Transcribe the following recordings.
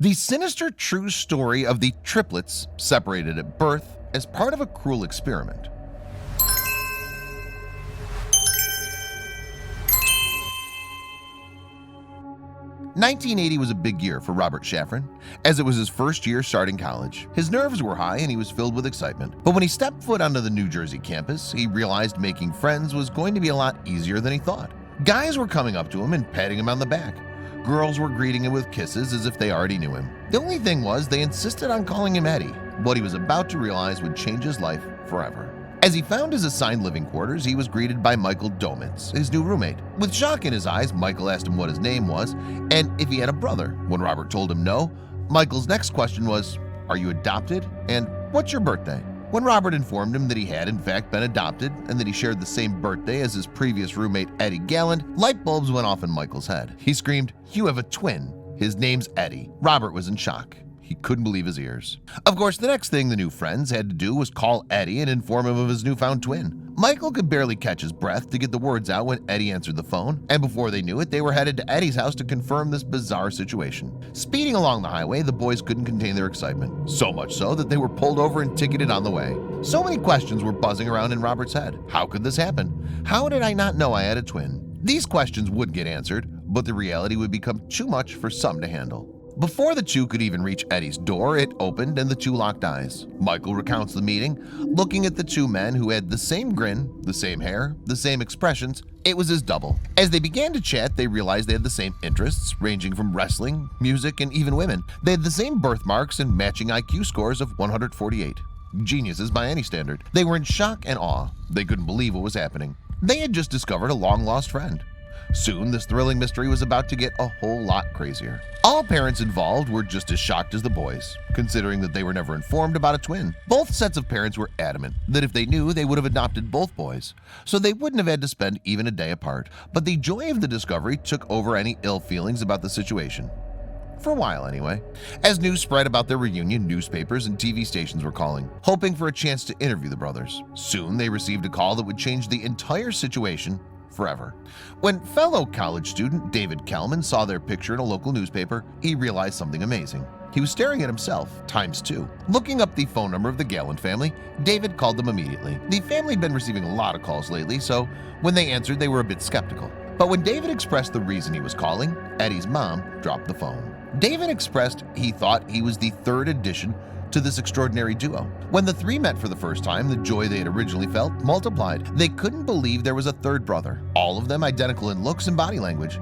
The sinister true story of the triplets separated at birth as part of a cruel experiment. "1980 was a big year for Robert Shafran, as it was his first year starting college. His nerves were high and he was filled with excitement. But when he stepped foot onto the New Jersey campus, he realized making friends was going to be a lot easier than he thought. Guys were coming up to him and patting him on the back. Girls were greeting him with kisses as if they already knew him. The only thing was they insisted on calling him Eddie. What he was about to realize would change his life forever. As he found his assigned living quarters, he was greeted by Michael Domitz, his new roommate. With shock in his eyes, Michael asked him what his name was and if he had a brother. When Robert told him no, Michael's next question was, "Are you adopted? And what's your birthday?" When Robert informed him that he had in fact been adopted and that he shared the same birthday as his previous roommate Eddie Galland, light bulbs went off in Michael's head. He screamed, "You have a twin. His name's Eddie." Robert was in shock. He couldn't believe his ears. Of course, the next thing the new friends had to do was call Eddie and inform him of his newfound twin. Michael could barely catch his breath to get the words out when Eddie answered the phone, and before they knew it, they were headed to Eddie's house to confirm this bizarre situation. Speeding along the highway, the boys couldn't contain their excitement, so much so that they were pulled over and ticketed on the way. So many questions were buzzing around in Robert's head. How could this happen? How did I not know I had a twin? These questions would get answered, but the reality would become too much for some to handle. Before the two could even reach Eddie's door, it opened and the two locked eyes. Michael recounts the meeting, looking at the two men who had the same grin, the same hair, the same expressions. It was his double. As they began to chat, they realized they had the same interests, ranging from wrestling, music, and even women. They had the same birthmarks and matching IQ scores of 148. Geniuses by any standard. They were in shock and awe. They couldn't believe what was happening. They had just discovered a long-lost friend. Soon, this thrilling mystery was about to get a whole lot crazier. All parents involved were just as shocked as the boys, considering that they were never informed about a twin. Both sets of parents were adamant that if they knew, they would have adopted both boys, so they wouldn't have had to spend even a day apart. But the joy of the discovery took over any ill feelings about the situation. For a while, anyway. As news spread about their reunion, newspapers and TV stations were calling, hoping for a chance to interview the brothers. Soon, they received a call that would change the entire situation forever. When fellow college student David Kelman saw their picture in a local newspaper, he realized something amazing. He was staring at himself, ×2. Looking up the phone number of the Galland family, David called them immediately. The family had been receiving a lot of calls lately, so when they answered, they were a bit skeptical. But when David expressed the reason he was calling, Eddie's mom dropped the phone. David expressed he thought he was the third addition to this extraordinary duo. When the three met for the first time, the joy they had originally felt multiplied. They couldn't believe there was a third brother, all of them identical in looks and body language.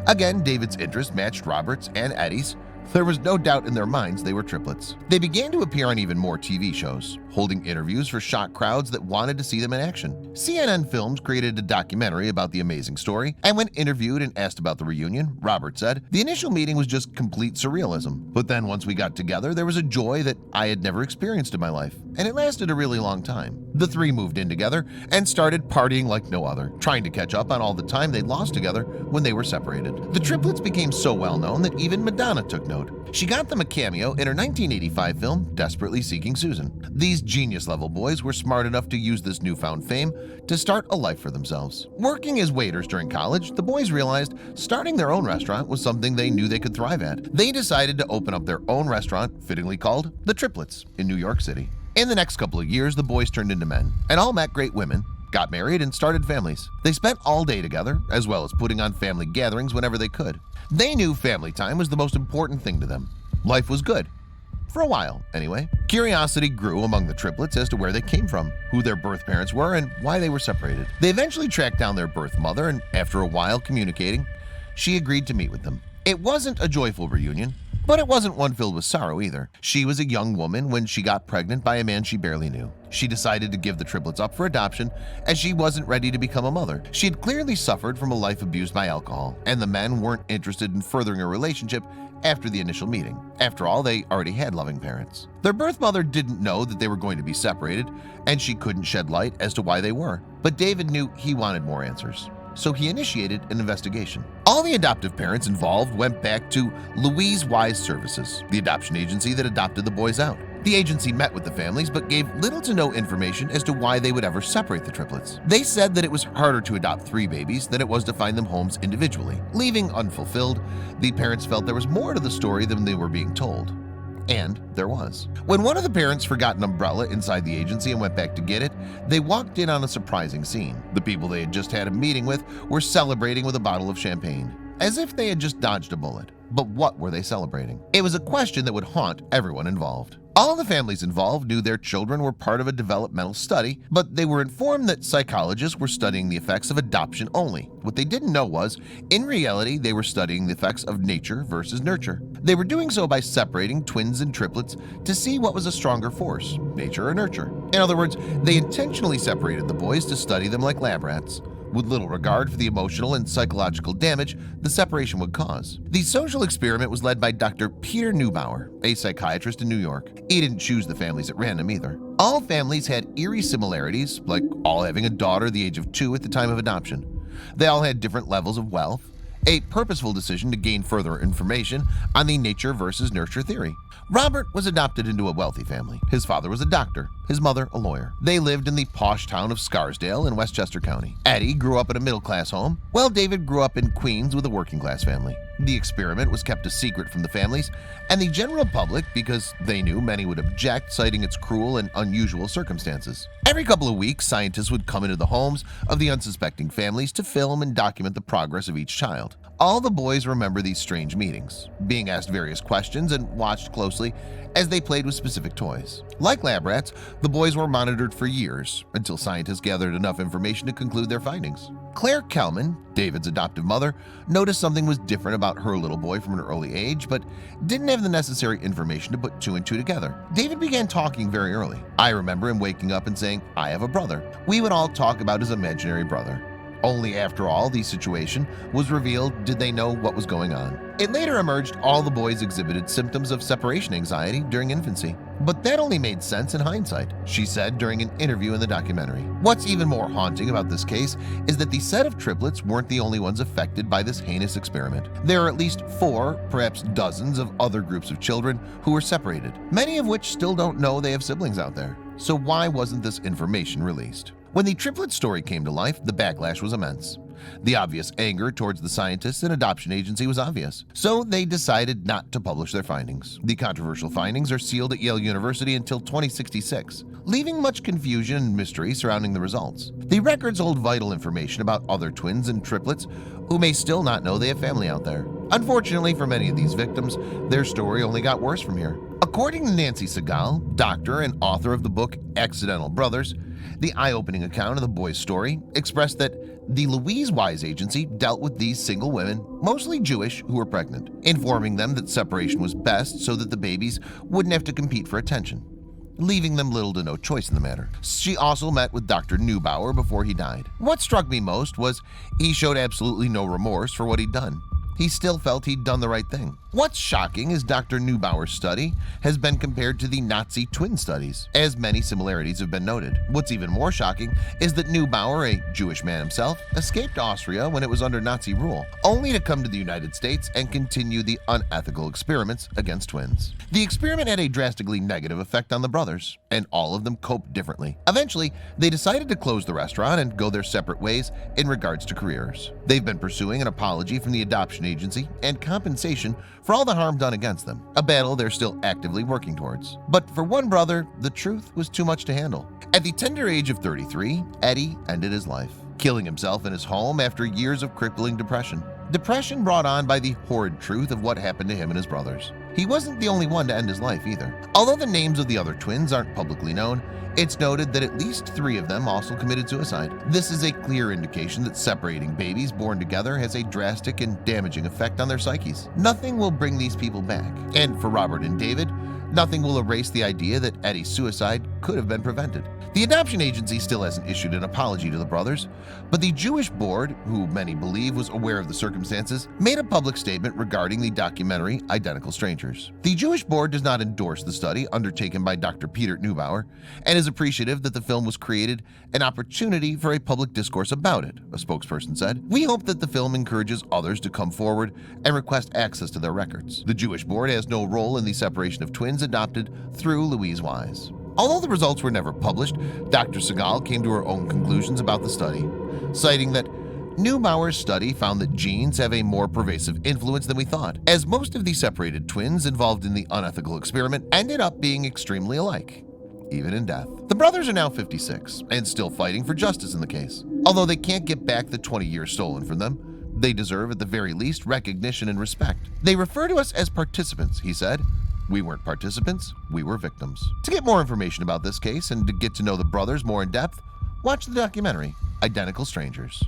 Again, David's interest matched Robert's and Eddie's. There was no doubt in their minds they were triplets. They began to appear on even more TV shows, holding interviews for shocked crowds that wanted to see them in action. CNN Films created a documentary about the amazing story, and when interviewed and asked about the reunion, Robert said, "The initial meeting was just complete surrealism, but then once we got together, there was a joy that I had never experienced in my life, and it lasted a really long time." The three moved in together and started partying like no other, trying to catch up on all the time they'd lost together when they were separated. The triplets became so well known that even Madonna took note. She got them a cameo in her 1985 film, Desperately Seeking Susan. These genius-level boys were smart enough to use this newfound fame to start a life for themselves. Working as waiters during college, the boys realized starting their own restaurant was something they knew they could thrive at. They decided to open up their own restaurant, fittingly called The Triplets, in New York City. In the next couple of years, the boys turned into men, and all met great women, got married, and started families. They spent all day together, as well as putting on family gatherings whenever they could. They knew family time was the most important thing to them. Life was good. For a while, anyway. Curiosity grew among the triplets as to where they came from, who their birth parents were, and why they were separated. They eventually tracked down their birth mother, and after a while communicating, she agreed to meet with them. It wasn't a joyful reunion, but it wasn't one filled with sorrow either. She was a young woman when she got pregnant by a man she barely knew. She decided to give the triplets up for adoption as she wasn't ready to become a mother. She had clearly suffered from a life abused by alcohol, and the men weren't interested in furthering a relationship after the initial meeting. After all, they already had loving parents. Their birth mother didn't know that they were going to be separated, and she couldn't shed light as to why they were. But David knew he wanted more answers, so he initiated an investigation. All the adoptive parents involved went back to Louise Wise Services, the adoption agency that adopted the boys out. The agency met with the families but gave little to no information as to why they would ever separate the triplets. They said that it was harder to adopt 3 babies than it was to find them homes individually. Leaving unfulfilled, the parents felt there was more to the story than they were being told. And there was. When one of the parents forgot an umbrella inside the agency and went back to get it, they walked in on a surprising scene. The people they had just had a meeting with were celebrating with a bottle of champagne, as if they had just dodged a bullet. But what were they celebrating? It was a question that would haunt everyone involved. All the families involved knew their children were part of a developmental study, but they were informed that psychologists were studying the effects of adoption only. What they didn't know was, in reality, they were studying the effects of nature versus nurture. They were doing so by separating twins and triplets to see what was a stronger force, nature or nurture. In other words, they intentionally separated the boys to study them like lab rats, with little regard for the emotional and psychological damage the separation would cause. The social experiment was led by Dr. Peter Neubauer, a psychiatrist in New York. He didn't choose the families at random either. All families had eerie similarities, like all having a daughter the age of 2 at the time of adoption. They all had different levels of wealth, a purposeful decision to gain further information on the nature versus nurture theory. Robert was adopted into a wealthy family. His father was a doctor, his mother a lawyer. They lived in the posh town of Scarsdale in Westchester County. Eddie grew up in a middle-class home, while David grew up in Queens with a working-class family. The experiment was kept a secret from the families and the general public because they knew many would object, citing its cruel and unusual circumstances. Every couple of weeks, scientists would come into the homes of the unsuspecting families to film and document the progress of each child. All the boys remember these strange meetings, being asked various questions and watched closely as they played with specific toys. Like lab rats, the boys were monitored for years until scientists gathered enough information to conclude their findings. Claire Kelman, David's adoptive mother, noticed something was different about her little boy from an early age, but didn't have the necessary information to put 2 and 2 together. David began talking very early. I remember him waking up and saying, "I have a brother." We would all talk about his imaginary brother. Only after all the situation was revealed did they know what was going on. It later emerged all the boys exhibited symptoms of separation anxiety during infancy. But that only made sense in hindsight, she said during an interview in the documentary. What's even more haunting about this case is that the set of triplets weren't the only ones affected by this heinous experiment. There are at least 4, perhaps dozens of other groups of children who were separated, many of which still don't know they have siblings out there. So why wasn't this information released? When the triplet story came to life, the backlash was immense. The obvious anger towards the scientists and adoption agency was obvious, so they decided not to publish their findings. The controversial findings are sealed at Yale University until 2066, leaving much confusion and mystery surrounding the results. The records hold vital information about other twins and triplets who may still not know they have family out there. Unfortunately for many of these victims, their story only got worse from here. According to Nancy Segal, doctor and author of the book Accidental Brothers, the eye-opening account of the boy's story expressed that the Louise Wise Agency dealt with these single women, mostly Jewish, who were pregnant, informing them that separation was best so that the babies wouldn't have to compete for attention, leaving them little to no choice in the matter. She also met with Dr. Neubauer before he died. What struck me most was he showed absolutely no remorse for what he'd done. He still felt he'd done the right thing. What's shocking is Dr. Neubauer's study has been compared to the Nazi twin studies, as many similarities have been noted. What's even more shocking is that Neubauer, a Jewish man himself, escaped Austria when it was under Nazi rule, only to come to the United States and continue the unethical experiments against twins. The experiment had a drastically negative effect on the brothers, and all of them coped differently. Eventually, they decided to close the restaurant and go their separate ways in regards to careers. They've been pursuing an apology from the adoption agency and compensation for all the harm done against them, a battle they're still actively working towards. But for one brother, the truth was too much to handle. At the tender age of 33, Eddie ended his life, killing himself in his home after years of crippling depression. Depression brought on by the horrid truth of what happened to him and his brothers. He wasn't the only one to end his life either. Although the names of the other twins aren't publicly known, it's noted that at least 3 of them also committed suicide. This is a clear indication that separating babies born together has a drastic and damaging effect on their psyches. Nothing will bring these people back. And for Robert and David, nothing will erase the idea that Eddie's suicide could have been prevented. The adoption agency still hasn't issued an apology to the brothers, but the Jewish board, who many believe was aware of the circumstances, made a public statement regarding the documentary Identical Strangers. The Jewish board does not endorse the study undertaken by Dr. Peter Neubauer and is appreciative that the film was created an opportunity for a public discourse about it, a spokesperson said. We hope that the film encourages others to come forward and request access to their records. The Jewish board has no role in the separation of twins adopted through Louise Wise. Although the results were never published, Dr. Segal came to her own conclusions about the study, citing that Neubauer's study found that genes have a more pervasive influence than we thought, as most of the separated twins involved in the unethical experiment ended up being extremely alike, even in death. The brothers are now 56 and still fighting for justice in the case. Although they can't get back the 20 years stolen from them, they deserve at the very least recognition and respect. They refer to us as participants, he said. We weren't participants, we were victims. To get more information about this case and to get to know the brothers more in depth, watch the documentary Identical Strangers.